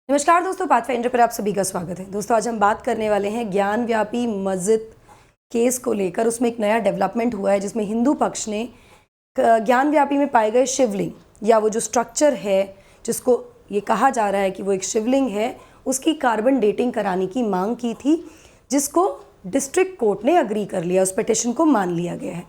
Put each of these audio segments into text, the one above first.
नमस्कार दोस्तों, पाथफाइंडर पर आप सभी का स्वागत है। दोस्तों आज हम बात करने वाले हैं ज्ञानव्यापी मस्जिद केस को लेकर। उसमें एक नया डेवलपमेंट हुआ है जिसमें हिंदू पक्ष ने ज्ञानव्यापी में पाए गए शिवलिंग या वो जो स्ट्रक्चर है जिसको ये कहा जा रहा है कि वो एक शिवलिंग है, उसकी कार्बन डेटिंग कराने की मांग की थी, जिसको डिस्ट्रिक्ट कोर्ट ने अग्री कर लिया। उस पिटिशन को मान लिया गया है।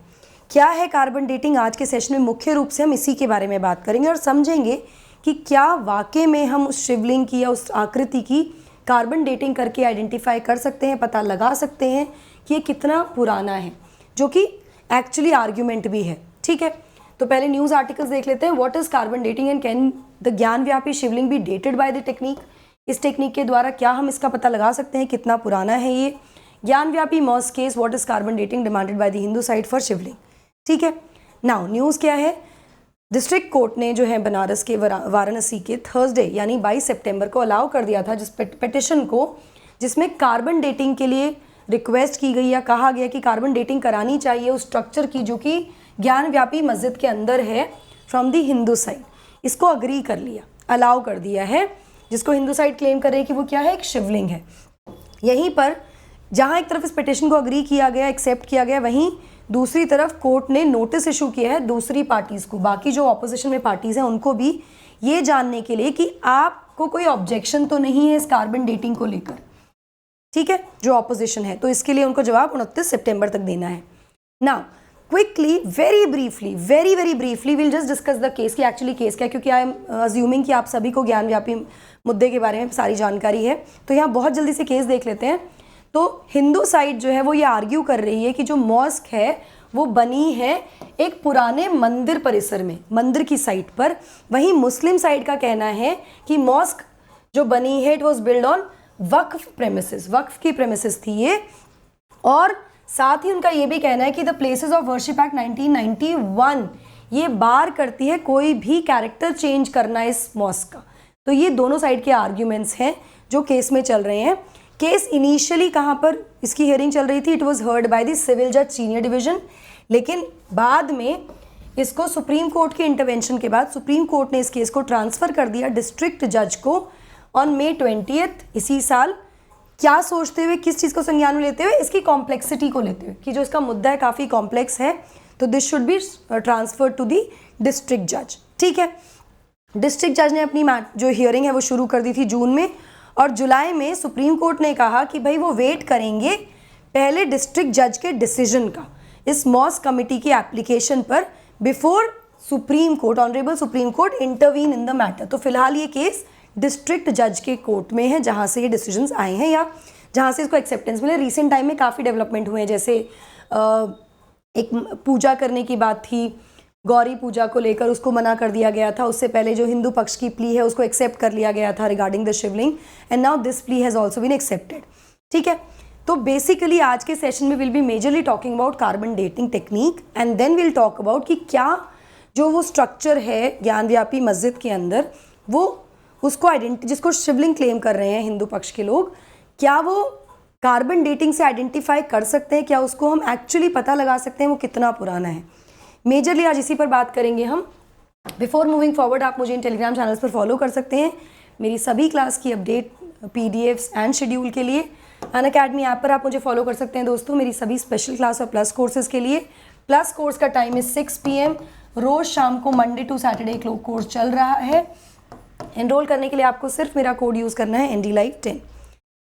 क्या है कार्बन डेटिंग? आज के सेशन में मुख्य रूप से हम इसी के बारे में बात करेंगे और समझेंगे कि क्या वाकई में हम उस शिवलिंग की या उस आकृति की कार्बन डेटिंग करके आइडेंटिफाई कर सकते हैं, पता लगा सकते हैं कि ये कितना पुराना है, जो कि एक्चुअली आर्ग्यूमेंट भी है। ठीक है, तो पहले न्यूज़ आर्टिकल्स देख लेते हैं। What is carbon dating and can the Gyanvapi Shivling be dated by the technique? इस टेक्निक के द्वारा क्या हम इसका पता लगा सकते हैं कितना पुराना है ये? Gyanvapi mosque case, what is carbon dating demanded by the Hindu side for Shivling? ठीक है, नाउ न्यूज़ क्या है? डिस्ट्रिक्ट कोर्ट ने जो है बनारस के वाराणसी के थर्सडे यानी 22 सितंबर को अलाउ कर दिया था जिस पिटिशन को, जिसमें कार्बन डेटिंग के लिए रिक्वेस्ट की गई या कहा गया कि कार्बन डेटिंग करानी चाहिए उस स्ट्रक्चर की जो कि ज्ञानव्यापी मस्जिद के अंदर है फ्रॉम दी हिंदू साइड। इसको अग्री कर लिया, अलाउ कर दिया है, जिसको हिंदू साइड क्लेम कर रही है कि वो क्या है, एक शिवलिंग है। यहीं पर जहाँ एक तरफ इस पिटिशन को अग्री किया गया, एक्सेप्ट किया गया, वहीं दूसरी तरफ कोर्ट ने नोटिस इशू किया है दूसरी पार्टीज़ को, बाकी जो ऑपोजिशन में पार्टीज़ हैं उनको भी, ये जानने के लिए कि आपको कोई ऑब्जेक्शन तो नहीं है इस कार्बन डेटिंग को लेकर। ठीक है, जो ऑपोजिशन है, तो इसके लिए उनको जवाब 29 सितंबर तक देना है। Now quickly, very briefly will just discuss the case कि एक्चुअली केस क्या है, क्योंकि आई एम अज्यूमिंग कि आप सभी को ज्ञानव्यापी मुद्दे के बारे में सारी जानकारी है। तो यहाँ बहुत जल्दी से केस देख लेते हैं। तो हिंदू साइड जो है वो ये आर्ग्यू कर रही है कि जो मॉस्क है वो बनी है एक पुराने मंदिर परिसर में, मंदिर की साइट पर। वहीं मुस्लिम साइड का कहना है कि मॉस्क जो बनी है it was build on waqf premises, वक्फ की प्रेमिसेस थी ये। और साथ ही उनका ये भी कहना है कि the places of worship act 1991 ये बार करती है कोई भी कैरेक्टर चेंज करना इस मॉस्क का। तो ये दोनों साइड के आर्ग्यूमेंट्स हैं जो केस में चल रहे हैं। केस इनिशियली कहाँ पर इसकी हियरिंग चल रही थी? It was heard by the civil जज सीनियर डिवीजन, लेकिन बाद में इसको सुप्रीम कोर्ट के इंटरवेंशन के बाद सुप्रीम कोर्ट ने इस केस को ट्रांसफ़र कर दिया डिस्ट्रिक्ट जज को ऑन May 20 इसी साल। क्या सोचते हुए, किस चीज़ को संज्ञान में लेते हुए? इसकी कॉम्प्लेक्सिटी को लेते हुए कि जो इसका मुद्दा है काफ़ी कॉम्प्लेक्स है, तो this should be transfer to the district जज। ठीक है, डिस्ट्रिक्ट जज ने अपनी जो हियरिंग है वो शुरू कर दी थी जून में, और जुलाई में सुप्रीम कोर्ट ने कहा कि भाई वो वेट करेंगे पहले डिस्ट्रिक्ट जज के डिसीजन का इस मॉस्क कमेटी की एप्लीकेशन पर before supreme court, honourable supreme court intervene in the matter. तो फिलहाल ये केस डिस्ट्रिक्ट जज के कोर्ट में है जहाँ से ये डिसीजंस आए हैं या जहाँ से इसको एक्सेप्टेंस मिले। रिसेंट टाइम में काफ़ी डेवलपमेंट हुए हैं, जैसे एक पूजा करने की बात थी, गौरी पूजा को लेकर उसको मना कर दिया गया था। उससे पहले जो हिंदू पक्ष की प्ली है उसको एक्सेप्ट कर लिया गया था regarding the Shivling, and now this plea has also been accepted. ठीक है, तो बेसिकली आज के सेशन में will be majorly talking about carbon dating technique, and then will talk about कि क्या जो वो स्ट्रक्चर है ज्ञानव्यापी मस्जिद के अंदर, वो उसको जिसको शिवलिंग क्लेम कर रहे हैं हिंदू पक्ष के लोग, क्या वो कार्बन डेटिंग से आइडेंटिफाई कर सकते हैं? क्या उसको हम एक्चुअली पता लगा सकते हैं वो कितना पुराना है? मेजरली आज इसी पर बात करेंगे हम। बिफोर मूविंग फॉरवर्ड, आप मुझे इन टेलीग्राम चैनल्स पर फॉलो कर सकते हैं मेरी सभी क्लास की अपडेट, PDFs एंड शेड्यूल के लिए। अनअकैडमी ऐप पर आप मुझे फॉलो कर सकते हैं दोस्तों मेरी सभी स्पेशल क्लास और प्लस कोर्सेज के लिए। प्लस कोर्स का टाइम है 6 PM, रोज़ शाम को मंडे टू सैटरडे कोर्स चल रहा है। एनरोल करने के लिए आपको सिर्फ मेरा कोड यूज़ करना है NDLive10।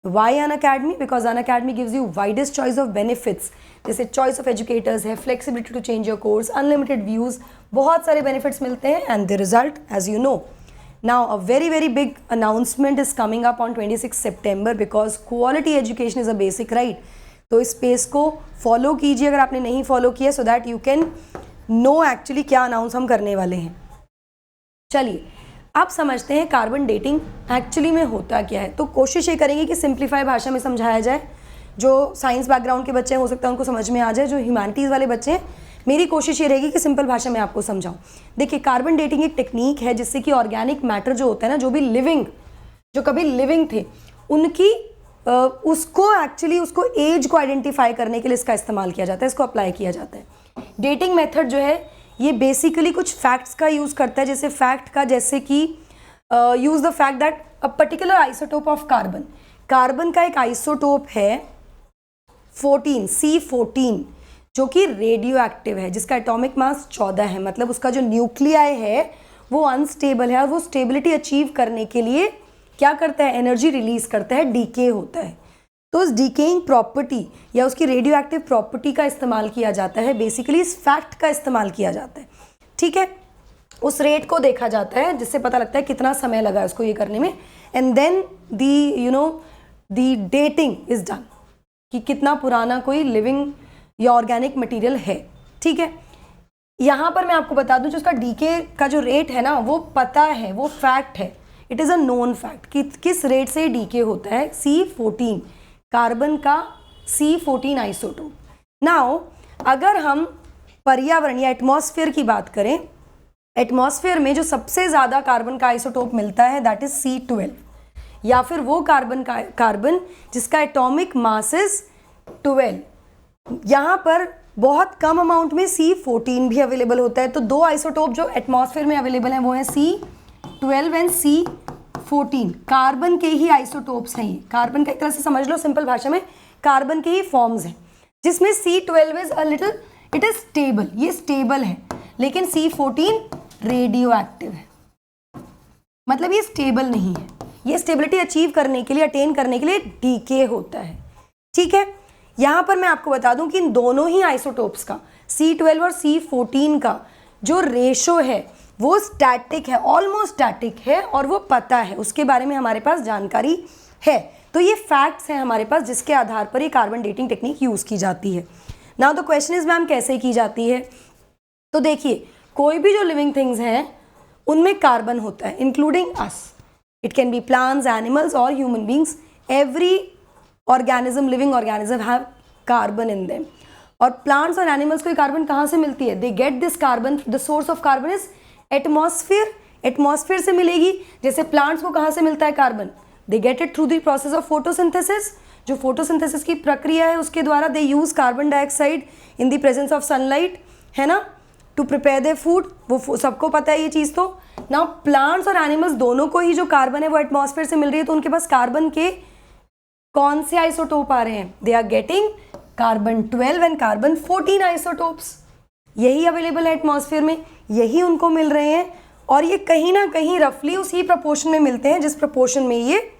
Why Unacademy? Because Unacademy gives you widest choice of benefits, जैसे choice of educators है, flexibility to change your course, unlimited views, बहुत सारे benefits मिलते हैं, and the result as you know. Now a very big announcement is coming up on 26 September because quality education is a basic right. तो इस space को follow कीजिए अगर आपने नहीं फॉलो किया, so that you can know actually क्या announce हम करने वाले हैं। चलिए आप समझते हैं कार्बन डेटिंग एक्चुअली में होता क्या है। तो कोशिश ये करेंगे कि सिंप्लीफाई भाषा में समझाया जाए। जो साइंस बैकग्राउंड के बच्चे हैं हो सकता है उनको समझ में आ जाए, जो ह्यूमैनिटीज़ वाले बच्चे हैं मेरी कोशिश ये रहेगी कि सिंपल भाषा में आपको समझाऊं। देखिए, कार्बन डेटिंग एक टेक्निक है जिससे कि ऑर्गेनिक मैटर जो होता है ना, जो भी लिविंग, जो कभी लिविंग थे, उनकी उसको एज को आइडेंटिफाई करने के लिए इसका इस्तेमाल किया जाता है, इसको अप्लाई किया जाता है। डेटिंग मेथड जो है ये बेसिकली कुछ फैक्ट्स का यूज़ करता है, जैसे फैक्ट का, जैसे कि use the fact that a particular isotope of carbon, carbon का एक आइसोटोप है 14 C14 जो कि रेडियो एक्टिव है, जिसका एटॉमिक मास 14 है, मतलब उसका जो न्यूक्लियाई है वो अनस्टेबल है और वो स्टेबिलिटी अचीव करने के लिए क्या करता है, एनर्जी रिलीज करता है, डीके होता है। तो उस डीकेइंग प्रॉपर्टी या उसकी रेडियो एक्टिव प्रॉपर्टी का इस्तेमाल किया जाता है, बेसिकली इस फैक्ट का इस्तेमाल किया जाता है, ठीक है। उस रेट को देखा जाता है जिससे पता लगता है कितना समय लगा है उसको ये करने में, and then the dating is done कि कितना पुराना कोई लिविंग या ऑर्गेनिक मटेरियल है, ठीक है। यहाँ पर मैं आपको बता दूं जो उसका डीके का जो रेट है ना वो पता है, वो फैक्ट है, it is a known fact कि किस रेट से डीके होता है, C14 कार्बन का C14 आइसोटोप। नाउ अगर हम पर्यावरण या एटमॉस्फेयर की बात करें, एटमॉस्फेयर में जो सबसे ज़्यादा कार्बन का आइसोटोप मिलता है दैट इज C12, या फिर वो कार्बन जिसका एटॉमिक मास इज 12। यहाँ पर बहुत कम अमाउंट में C14 भी अवेलेबल होता है। तो दो आइसोटोप जो एटमॉस्फेयर में अवेलेबल हैं वो है C12 एंड C14, कार्बन के ही आइसोटोप्स हैं ये, कार्बन का एक तरह से समझ लो सिंपल भाषा में कार्बन के ही फॉर्म्स हैं, जिसमें C12 is a little it is stable, ये स्टेबल है, लेकिन C14 रेडियो एक्टिव है, मतलब ये स्टेबल नहीं है, ये स्टेबिलिटी अचीव करने के लिए, अटेन करने के लिए डीके होता है, ठीक है। यहाँ पर मैं आपको बता दूं कि इन दोनों ही आइसोटोप्स का C12 और C14 का जो रेशो है वो स्टैटिक है, ऑलमोस्ट स्टैटिक है, और वो पता है, उसके बारे में हमारे पास जानकारी है। तो ये फैक्ट्स हैं हमारे पास जिसके आधार पर ये कार्बन डेटिंग टेक्निक यूज़ की जाती है। Now the question is ma'am कैसे की जाती है? तो देखिए कोई भी जो लिविंग थिंग्स हैं उनमें कार्बन होता है, including us, it can be plants, animals और human beings, every organism, living organism have carbon in them. और प्लांट्स और एनिमल्स को कार्बन कहाँ से मिलती है? They get this carbon, the source of carbon is atmosphere, atmosphere से मिलेगी। जैसे प्लांट्स को कहाँ से मिलता है carbon? They get it through the process of photosynthesis, जो फोटोसिंथेसिस की प्रक्रिया है उसके द्वारा they use carbon dioxide in the presence of sunlight, है ना, टू प्रिपेयर देयर फूड, वो सबको पता है ये चीज़। तो नाउ प्लांट्स और एनिमल्स दोनों को ही जो कार्बन है वो एटमॉस्फेयर से मिल रही है, तो उनके पास कार्बन के कौन से आइसोटोप आ रहे हैं? They are getting carbon 12 and carbon 14 isotopes, यही अवेलेबल है एटमॉस्फेयर में, यही उनको मिल रहे हैं, और ये कहीं ना कहीं रफली उसी प्रपोर्शन में मिलते हैं जिस प्रपोर्शन में ये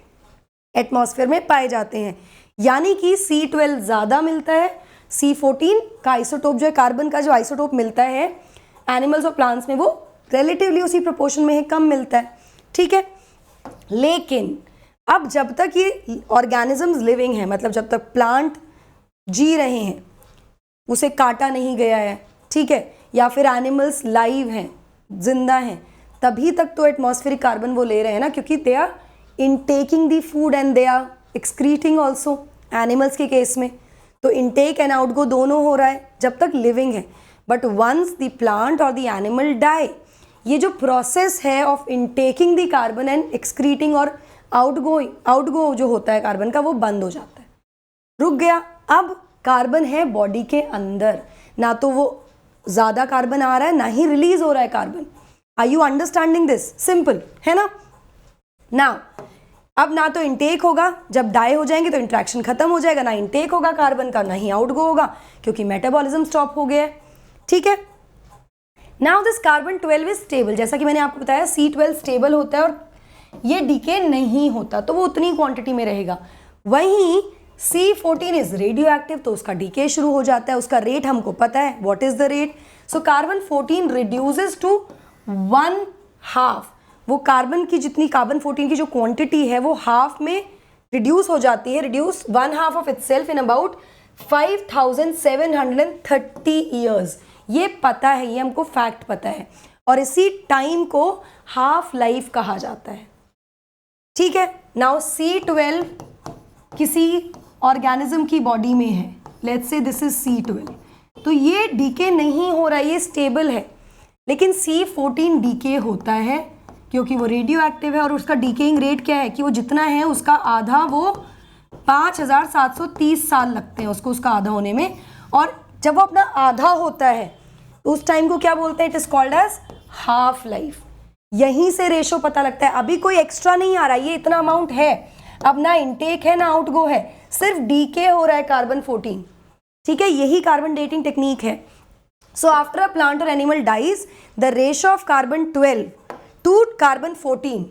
एटमॉस्फेयर में पाए जाते हैं। यानी कि C12 ज़्यादा मिलता है, C14 का आइसोटोप जो है, कार्बन का जो आइसोटोप मिलता है एनिमल्स और प्लांट्स में, वो रिलेटिवली उसी प्रोपोर्शन में है, कम मिलता है, ठीक है। लेकिन अब जब तक ये ऑर्गेनिजम्स लिविंग है, मतलब जब तक प्लांट जी रहे हैं, उसे काटा नहीं गया है, ठीक है, या फिर एनिमल्स लाइव हैं, जिंदा हैं, तभी तक तो एटमॉस्फेरिक कार्बन वो ले रहे हैं ना, क्योंकि they are intaking the food and they are excreting also, animals के केस में तो इनटेक एंड आउटगो दोनों हो रहा है जब तक लिविंग है। बट वंस द प्लांट और द एनिमल डाई, ये जो प्रोसेस है of intaking the carbon and excreting और आउटगो जो होता है कार्बन का, वो बंद हो जाता है, रुक गया। अब कार्बन है बॉडी के अंदर, ना तो वो ज़्यादा कार्बन आ रहा है ना ही रिलीज हो रहा है carbon. Are you understanding this? Simple है ना। नाउ अब ना तो इनटेक होगा, जब डाई हो जाएंगे तो इंट्रैक्शन खत्म हो जाएगा, ना इनटेक होगा कार्बन का, ना ही आउटगो होगा, क्योंकि मेटाबॉलिज्म स्टॉप हो गया है, ठीक है। Now this carbon 12 is stable, जैसा कि मैंने आपको बताया C12 स्टेबल होता है और ये डीके नहीं होता, तो वो उतनी क्वांटिटी में रहेगा। वहीं C14 इज रेडियो एक्टिव, तो उसका डीके शुरू हो जाता है, उसका रेट हमको पता है, what is the rate? So carbon 14 reduces to 1/2, वो कार्बन की जितनी कार्बन 14 की जो क्वांटिटी है वो हाफ में रिड्यूस हो जाती है, reduce 1/2 of itself in about 5730 years. ये पता है, ये हमको फैक्ट पता है, और इसी टाइम को हाफ लाइफ कहा जाता है, ठीक है। नाउ C12 किसी ऑर्गेनिज्म की बॉडी में है, let's say this is C12, तो ये डीके नहीं हो रहा है, ये स्टेबल है, लेकिन C14 डीके होता है क्योंकि वो रेडियो एक्टिव है, और उसका डीकेइंग रेट क्या है कि वो जितना है उसका आधा, वो 5730 साल लगते हैं उसको उसका आधा होने में, और जब वो अपना आधा होता है तो उस टाइम को क्या बोलते हैं? It is called as half life. यहीं से रेशो पता लगता है। अभी कोई एक्स्ट्रा नहीं आ रहा, ये इतना अमाउंट है, अब ना इनटेक है ना आउटगो है, सिर्फ डीके हो रहा है कार्बन 14, ठीक है, यही कार्बन डेटिंग टेक्निक है। सो आफ्टर अ प्लांट और animal dies, the ratio of carbon 12 to carbon 14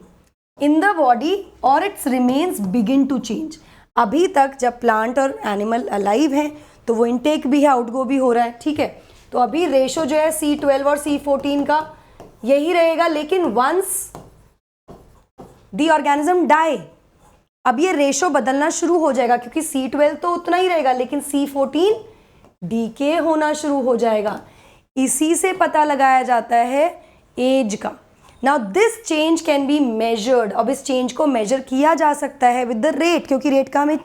in the body और its remains begin to change. अभी तक जब प्लांट और एनिमल अलाइव है तो वो इनटेक भी है, आउटगो भी हो रहा है, ठीक है। तो अभी रेशो जो है C12 और C14 का यही रहेगा, लेकिन वंस द ऑर्गेनिज्म डाई, अब ये रेशो बदलना शुरू हो जाएगा, क्योंकि C12 तो उतना ही रहेगा, लेकिन C14 डीके होना शुरू हो जाएगा। इसी से पता लगाया जाता है एज का। Now this change can be measured, अब इस चेंज को मेजर किया जा सकता है विद द रेट, क्योंकि रेट का हमें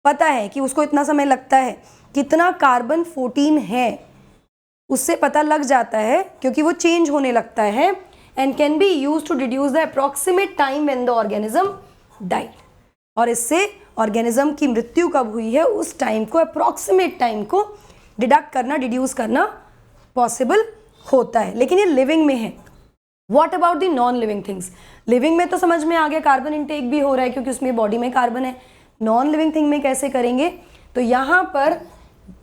पता है कि उसको इतना समय लगता है, कितना कार्बन 14 है उससे पता लग जाता है, क्योंकि वो चेंज होने लगता है, and can be use to deduce the approximate time when the organism died. और इससे ऑर्गेनिज्म की मृत्यु कब हुई है उस टाइम को, अप्रॉक्सीमेट टाइम को डिडक्ट करना, डिड्यूस करना पॉसिबल होता है। लेकिन ये लिविंग में है। What about the non living things? Living में तो समझ में आ गया, कार्बन इनटेक भी हो रहा है क्योंकि उसमें बॉडी में कार्बन है। नॉन लिविंग थिंग में कैसे करेंगे? तो यहाँ पर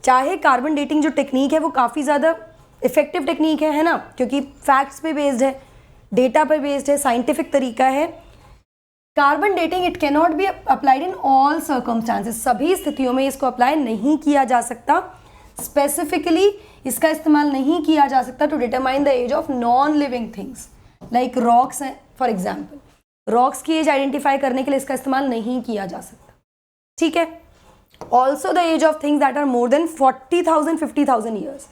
चाहे कार्बन डेटिंग जो टेक्निक है वो काफ़ी ज़्यादा इफेक्टिव टेक्निक है ना, क्योंकि फैक्ट्स पे बेस्ड है, डेटा पे बेस्ड है, साइंटिफिक तरीका है। Carbon dating it can not be applied in all circumstances, सभी स्थितियों में इसको अप्लाई नहीं किया जा सकता। स्पेसिफिकली इसका इस्तेमाल नहीं किया जा सकता to determine the age of non living things like rocks हैं, फॉर एग्जाम्पल रॉक्स की एज आइडेंटिफाई करने के लिए इसका इस्तेमाल नहीं किया जा सकता, ठीक है। Also the age of things that are more than 40,000 50,000 years,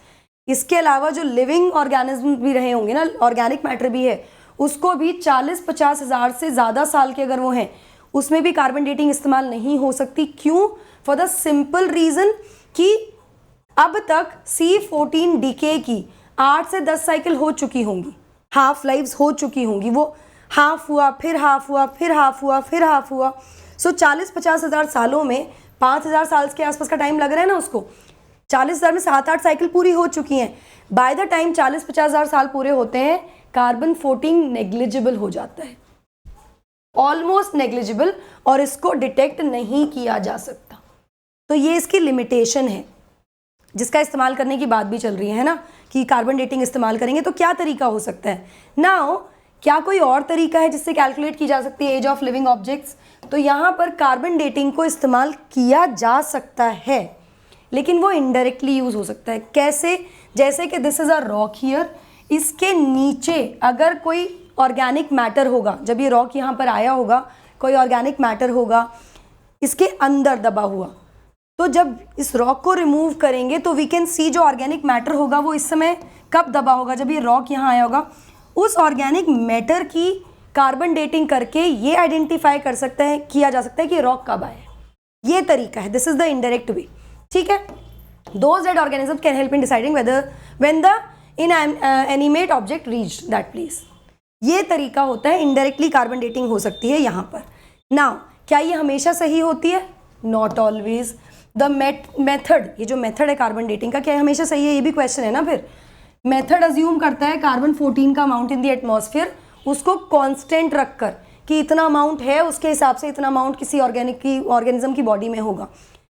इसके अलावा जो लिविंग ऑर्गेनिज्म भी रहे होंगे ना, ऑर्गेनिक मैटर भी है, उसको भी 40-50 हज़ार से ज़्यादा साल के अगर वो हैं, उसमें भी कार्बन डेटिंग इस्तेमाल नहीं हो सकती। क्यों? फॉर द सिंपल रीज़न कि अब तक C14 डीके की 8 से 10 साइकिल हो चुकी होंगी, हाफ लाइव्स हो चुकी होंगी, वो हाफ हुआ, फिर हाफ हुआ, फिर हाफ हुआ, फिर हाफ हुआ। सो 40-50 हज़ार सालों में 5,000 साल के आसपास का टाइम लग रहा है ना उसको, 40,000 में 7-8 साइकिल पूरी हो चुकी हैं। बाय द टाइम 40-50 हज़ार साल पूरे होते हैं, कार्बन 14 नेग्लिजिबल हो जाता है, ऑलमोस्ट नेग्लिजिबल, और इसको डिटेक्ट नहीं किया जा सकता। तो ये इसकी लिमिटेशन है, जिसका इस्तेमाल करने की बात भी चल रही है ना, कि कार्बन डेटिंग इस्तेमाल करेंगे तो क्या तरीका हो सकता है। नाउ क्या कोई और तरीका है जिससे कैलकुलेट की जा सकती है एज ऑफ लिविंग ऑब्जेक्ट्स? तो यहाँ पर कार्बन डेटिंग को इस्तेमाल किया जा सकता है, लेकिन वो इनडायरेक्टली यूज हो सकता है। कैसे? जैसे कि this is a rock here, इसके नीचे अगर कोई ऑर्गेनिक मैटर होगा, जब ये रॉक यहाँ पर आया होगा, कोई ऑर्गेनिक मैटर होगा इसके अंदर दबा हुआ, तो जब इस रॉक को रिमूव करेंगे तो वी कैन सी जो ऑर्गेनिक मैटर होगा वो इस समय कब दबा होगा, जब ये रॉक यहाँ आया होगा। उस ऑर्गेनिक मैटर की कार्बन डेटिंग करके ये आइडेंटिफाई कर सकते हैं, किया जा सकता है कि रॉक कब आया। ये तरीका है, this is the indirect way, ठीक है। Those dead organism can help in deciding weather when the inanimate object reached that place. ये तरीका होता है, इनडायरेक्टली कार्बन डेटिंग हो सकती है यहाँ पर। नाउ क्या ये हमेशा सही होती है? Not always. द मेथड, ये जो मेथड है कार्बन डेटिंग का, क्या हमेशा सही है? ये भी क्वेश्चन है ना। फिर मेथड अज्यूम करता है कार्बन 14 का अमाउंट इन द एटमॉस्फेयर, उसको कांस्टेंट रखकर कि इतना अमाउंट है, उसके हिसाब से इतना अमाउंट किसी ऑर्गेनिज्म की बॉडी में होगा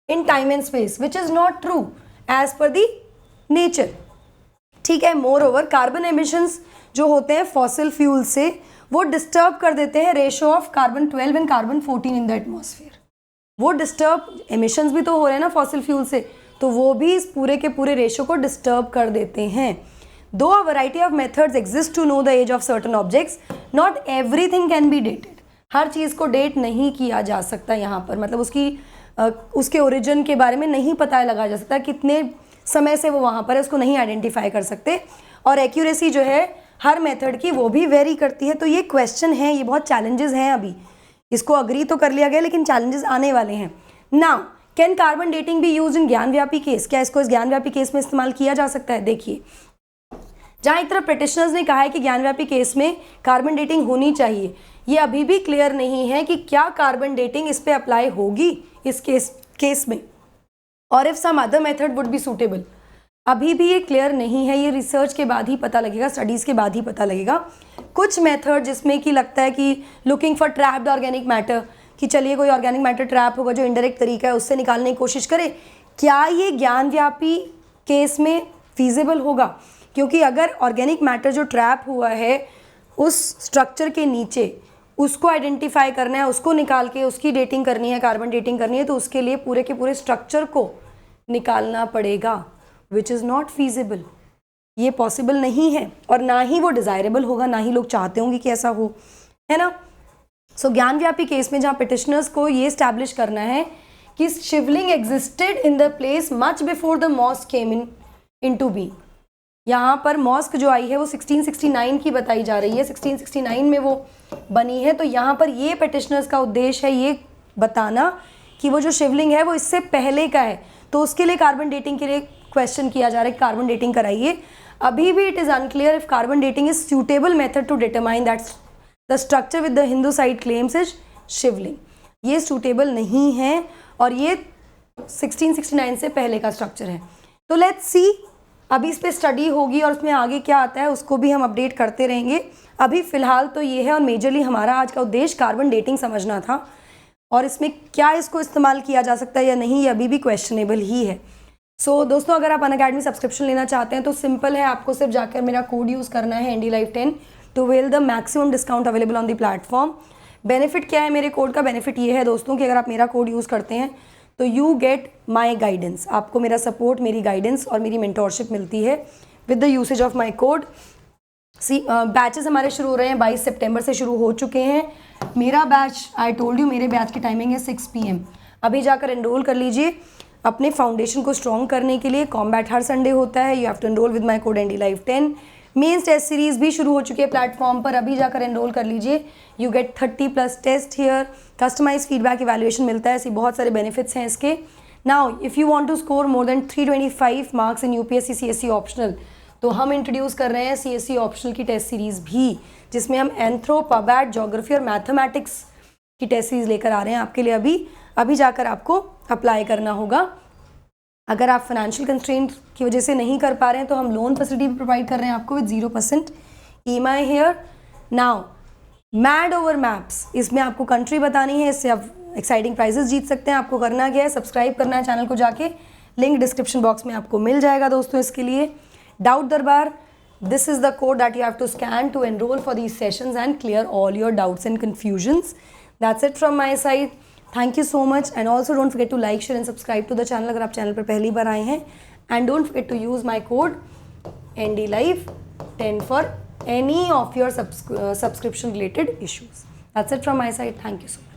in time and space, which is not true as per the nature, ठीक है। मोर ओवर कार्बन एमिशंस जो होते हैं फॉसिल फ्यूल से, वो डिस्टर्ब कर देते हैं ratio of carbon 12 and carbon 14 in the atmosphere. वो डिस्टर्ब, एमिशंस भी तो हो रहे हैं ना फॉसिल फ्यूल से, तो वो भी इस पूरे के पूरे रेशो को डिस्टर्ब कर देते हैं। Though a variety of methods exist to know the age of certain objects, not everything can be dated. हर चीज़ को डेट नहीं किया जा सकता यहाँ पर, मतलब उसके ओरिजिन के बारे में नहीं पता लगा जा सकता, कितने समय से वो वहाँ पर है उसको नहीं आइडेंटिफाई कर सकते। और एक्यूरेसी जो है हर मेथड की वो भी वेरी करती है। तो ये क्वेश्चन है, ये बहुत चैलेंजेस हैं। अभी इसको अग्री तो कर लिया गया, लेकिन चैलेंजेस आने वाले हैं। नाउ कैन कार्बन डेटिंग भी यूज इन ज्ञानव्यापी केस? क्या इसको इस ज्ञानव्यापी केस में इस्तेमाल किया जा सकता है? देखिए, जहाँ एक तरफ पिटिशनर्स ने कहा है कि ज्ञानव्यापी केस में कार्बन डेटिंग होनी चाहिए, ये अभी भी क्लियर नहीं है कि क्या कार्बन डेटिंग इस पे अप्लाई होगी इस केस में, और if some other method would be suitable. अभी भी ये क्लियर नहीं है, ये रिसर्च के बाद ही पता लगेगा, स्टडीज़ के बाद ही पता लगेगा। कुछ मेथड जिसमें कि लगता है कि looking for trapped organic matter, कि चलिए कोई ऑर्गेनिक मैटर ट्रैप होगा जो इनडायरेक्ट तरीका है उससे निकालने की कोशिश करें, क्या ये ज्ञानव्यापी केस में फीजिबल होगा? क्योंकि अगर ऑर्गेनिक मैटर जो ट्रैप हुआ है उस स्ट्रक्चर के नीचे, उसको आइडेंटिफाई करना है, उसको निकाल के उसकी डेटिंग करनी है, कार्बन डेटिंग करनी है, तो उसके लिए पूरे के पूरे स्ट्रक्चर को निकालना पड़ेगा, विच इज़ नॉट फीजिबल। ये पॉसिबल नहीं है और ना ही वो डिज़ायरेबल होगा, ना ही लोग चाहते होंगे कि ऐसा हो, है ना। सो ज्ञानव्यापी केस में जहाँ पिटिशनर्स को ये स्टैब्लिश करना है कि Shivling existed in the place much before the mosque came in to be. यहाँ पर मॉस्क जो आई है वो 1669 की बताई जा रही है, 1669 में वो बनी है। तो यहाँ पर ये पिटिशनर्स का उद्देश्य है ये बताना कि वो जो शिवलिंग है वो इससे पहले का है। तो उसके लिए कार्बन डेटिंग के लिए क्वेश्चन किया जा रहा है, कार्बन डेटिंग कराइए। अभी भी it is unclear if carbon dating is suitable method to determine that the structure with the Hindu side claims is Shivling. ये सूटेबल नहीं है और ये 1669 से पहले का स्ट्रक्चर है। तो लेट्स सी, अभी इस पर स्टडी होगी और उसमें आगे क्या आता है उसको भी हम अपडेट करते रहेंगे। अभी फ़िलहाल तो ये है और मेजरली हमारा आज का उद्देश्य कार्बन डेटिंग समझना था, और इसमें क्या इसको इस्तेमाल किया जा सकता है या नहीं ये अभी भी क्वेश्चनेबल ही है। सो दोस्तों, अगर आप अनअकैडमी सब्सक्रिप्शन लेना चाहते हैं तो सिंपल है, आपको सिर्फ जाकर मेरा कोड यूज़ करना है NDLive10 to avail the maximum discount available on the platform. Benefit क्या है मेरे कोड का? बेनिफिट ये है दोस्तों कि अगर आप मेरा कोड यूज़ करते हैं तो यू गेट माई गाइडेंस, आपको मेरा सपोर्ट, मेरी गाइडेंस और मेरी मेंटोरशिप मिलती है with the usage of my code. Batches हमारे शुरू हो रहे हैं, 22 सितंबर से शुरू हो चुके हैं। मेरा बैच, आई टोल्ड यू, मेरे बैच की टाइमिंग है 6 PM। अभी जाकर एनरोल कर लीजिए अपने फाउंडेशन को स्ट्रॉन्ग करने के लिए। कॉम्बैट हर संडे होता है, you have to enrol with my code NDLive10। Mains test series भी शुरू हो चुकी है प्लेटफॉर्म पर, अभी जाकर एनरोल कर लीजिए। You get 30+ test here, customise feedback evaluation मिलता है, ऐसे बहुत सारे बेनिफिट्स हैं इसके। Now if you want to score more than 325 marks in UPSC CSE optional, तो हम इंट्रोड्यूस कर रहे हैं CSE ऑप्शनल की टेस्ट सीरीज़ भी, जिसमें हम एंथ्रो, पबैट, ज्योग्राफी और मैथमेटिक्स की टेस्ट सीरीज़ लेकर आ रहे हैं आपके लिए। अभी जाकर आपको अप्लाई करना होगा। अगर आप फाइनेंशियल कंस्ट्रेंट की वजह से नहीं कर पा रहे हैं तो हम लोन फैसिलिटी भी प्रोवाइड कर रहे हैं आपको with 0% EMI here. Now mad over maps, इसमें आपको कंट्री बतानी है, इससे आप एक्साइटिंग प्राइजेस जीत सकते हैं। आपको करना क्या है, सब्सक्राइब करना है चैनल को जाके, लिंक डिस्क्रिप्शन बॉक्स में आपको मिल जाएगा दोस्तों। इसके लिए डाउट दरबार, this is the code that you have to scan to enroll for these sessions and clear all your doubts and confusions. That's it from my side. Thank you so much, and also don't forget to like, share and subscribe to the channel अगर आप channel पर पहली बार आए हैं, and don't forget to use my code NDLive10 for any of your subscription related issues. That's it from my side. Thank you so much.